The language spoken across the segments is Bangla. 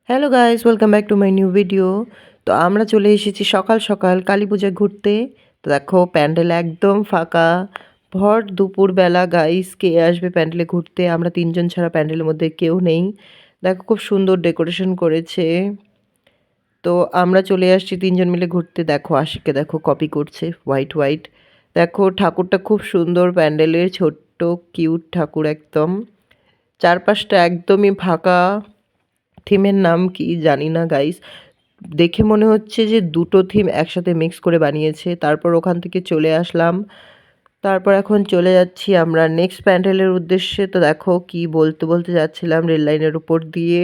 Hello guys, welcome back to my new video. তো আমরা চলে এসেছি সকাল সকাল কালী পূজা ঘুরতে। তো দেখো প্যান্ডেল একদম ফাঁকা, ভর দুপুরবেলা গাইস, কে আসবে প্যান্ডেলে ঘুরতে? আমরা তিনজন ছাড়া প্যান্ডেলের মধ্যে কেউ নেই। দেখো খুব সুন্দর ডেকোরেশন করেছে। তো আমরা চলে আসছি তিনজন মিলে ঘুরতে। দেখো আশিককে দেখো কপি করছে, হোয়াইট হোয়াইট। দেখো ঠাকুরটা খুব সুন্দর, প্যান্ডেলের ছোট্ট কিউট ঠাকুর একদম। চারপাশটা একদমই ফাঁকা। থিমের নাম কি জানি না গাইস। দেখে মনে হচ্ছে যে দুটো থিম একসাথে মিক্স করে বানিয়েছে। তারপর ওখান থেকে চলে আসলাম। তারপর এখন চলে যাচ্ছি আমরা নেক্সট প্যান্ডেলের উদ্দেশ্যে। তো দেখো কি বলতে বলতে যাচ্ছিলাম রেল লাইনের উপর দিয়ে।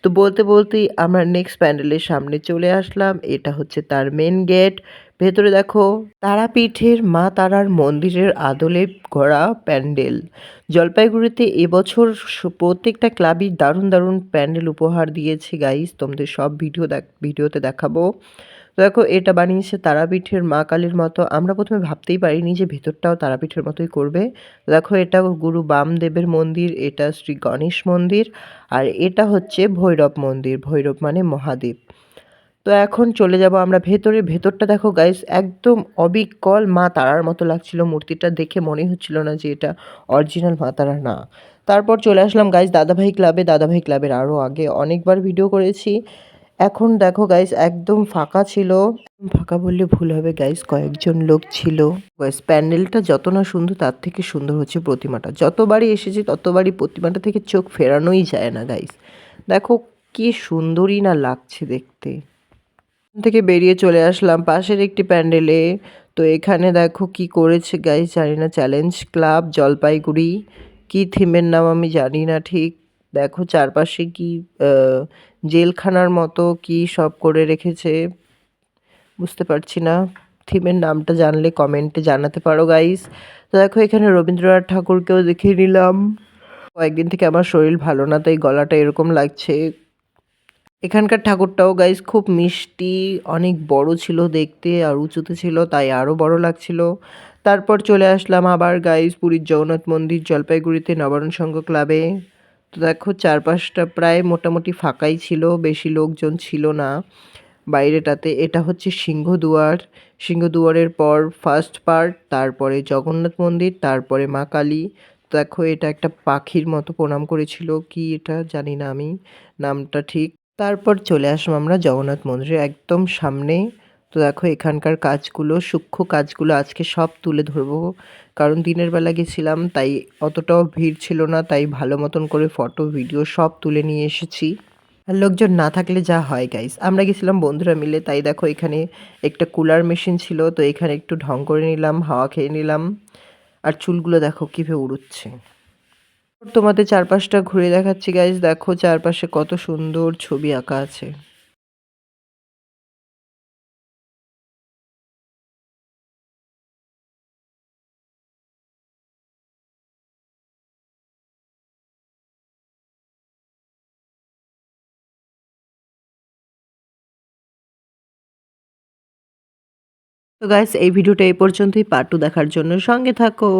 তো বলতে বলতেই আমরা নেক্সট প্যান্ডেলের সামনে চলে আসলাম। এটা হচ্ছে তার মেন গেট। ভেতরে দেখো তারাপীঠের মা তারার মন্দিরের আদলে গড়া প্যান্ডেল। জলপাইগুড়িতে এবছর প্রত্যেকটা ক্লাবই দারুণ দারুণ প্যান্ডেল উপহার দিয়েছে গাইস, তোমাদের সব ভিডিওতে দেখাবো। তো দেখো এটা বানিয়েছে তারাপীঠের মা কালীর মতো। আমরা প্রথমে ভাবতেই পারিনি যে ভেতরটাও তারাপীঠের মতোই করবে। দেখো এটা গুরু বামদেবের মন্দির, এটা শ্রী গণেশ মন্দির, আর এটা হচ্ছে ভৈরব মন্দির। ভৈরব মানে মহাদেব। তো এখন চলে যাব আমরা ভেতরে। ভেতরটা দেখো গাইস, একদম অবিকল মা তারার মতো লাগছিল। মূর্তিটা দেখে মনে হচ্ছিল না যে এটা অরিজিনাল মা তারা, না। তারপর চলে আসলাম গাইস দাদাভাই ক্লাবে। দাদাভাই ক্লাবের আরও আগে অনেকবার ভিডিও করেছি। এখন দেখো গাইস একদম ফাঁকা ছিল। ফাঁকা বললে ভুল হবে গাইস, কয়েকজন লোক ছিল। গাইস প্যান্ডেলটা যত না সুন্দর, তার থেকে সুন্দর হচ্ছে প্রতিমাটা। যতবারই এসেছি ততবারই প্রতিমাটা থেকে চোখ ফেরানোই যায় না গাইস। দেখো কি সুন্দরই না লাগছে দেখতে। থেকে বেরিয়ে চলে আসলাম পাশের একটি প্যান্ডেলে। তো এখানে দেখো কি করেছে গাইস জানি না, চ্যালেঞ্জ ক্লাব জলপাইগুড়ি। কি থিমের নাম আমি জানি না ঠিক। দেখো চারপাশে কি জেলখানার মতো কি সব করে রেখেছে, বুঝতে পারছি না। থিমের নামটা জানলে কমেন্টে জানাতে পারো গাইস। তো দেখো এখানে রবীন্দ্রনাথ ঠাকুরকেও দেখে নিলাম। কয়েকদিন থেকে আমার শরীর ভালো না, তাই গলাটা এরকম লাগছে। এখানকার ঠাকুরটাও গাইস খুব মিষ্টি, অনেক বড় ছিল দেখতে আর উঁচুতে ছিল, তাই আরও বড় লাগছিল। তারপর চলে আসলাম আবার গাইস পুরীর জগন্নাথ মন্দির জলপাইগুড়িতে নবারুণ সংঘ ক্লাবে। তো দেখো চারপাশটা প্রায় মোটামুটি ফাঁকাই ছিল, বেশি লোকজন ছিল না বাইরেটাতে। এটা হচ্ছে সিংহদুয়ার। সিংহদুয়ারের পর ফার্স্ট পার্ট, তারপরে জগন্নাথ মন্দির, তারপরে মা কালী। দেখো এটা একটা পাখির মতো প্রণাম করেছিল, কি এটা জানি না আমি নামটা ঠিক। তারপর চলে আসলাম আমরা জগন্নাথ মন্দিরের একদম সামনে। তো দেখো এখানকার কাজগুলো, সূক্ষ্ম কাজগুলো আজকে সব তুলে ধরবো। কারণ দিনের বেলা গেছিলাম, তাই অতটাও ভিড় ছিল না, তাই ভালো মতন করে ফটো ভিডিও সব তুলে নিয়ে এসেছি। আর লোকজন না থাকলে যা হয় গাইস, আমরা গেছিলাম বন্ধুরা মিলে, তাই দেখো এখানে একটা কুলার মেশিন ছিল, তো এখানে একটু ঢং করে নিলাম, হাওয়া খেয়ে নিলাম। আর চুলগুলো দেখো কীভাবে উড়ুচ্ছে। তোমাদের চারপাশটা ঘুরে দেখাচ্ছি গাইস। দেখো চারপাশে কত সুন্দর ছবি আঁকা আছে। তো গাইস এই ভিডিওটা এই পর্যন্তই। পার্ট 2 দেখার জন্য সঙ্গে থাকো।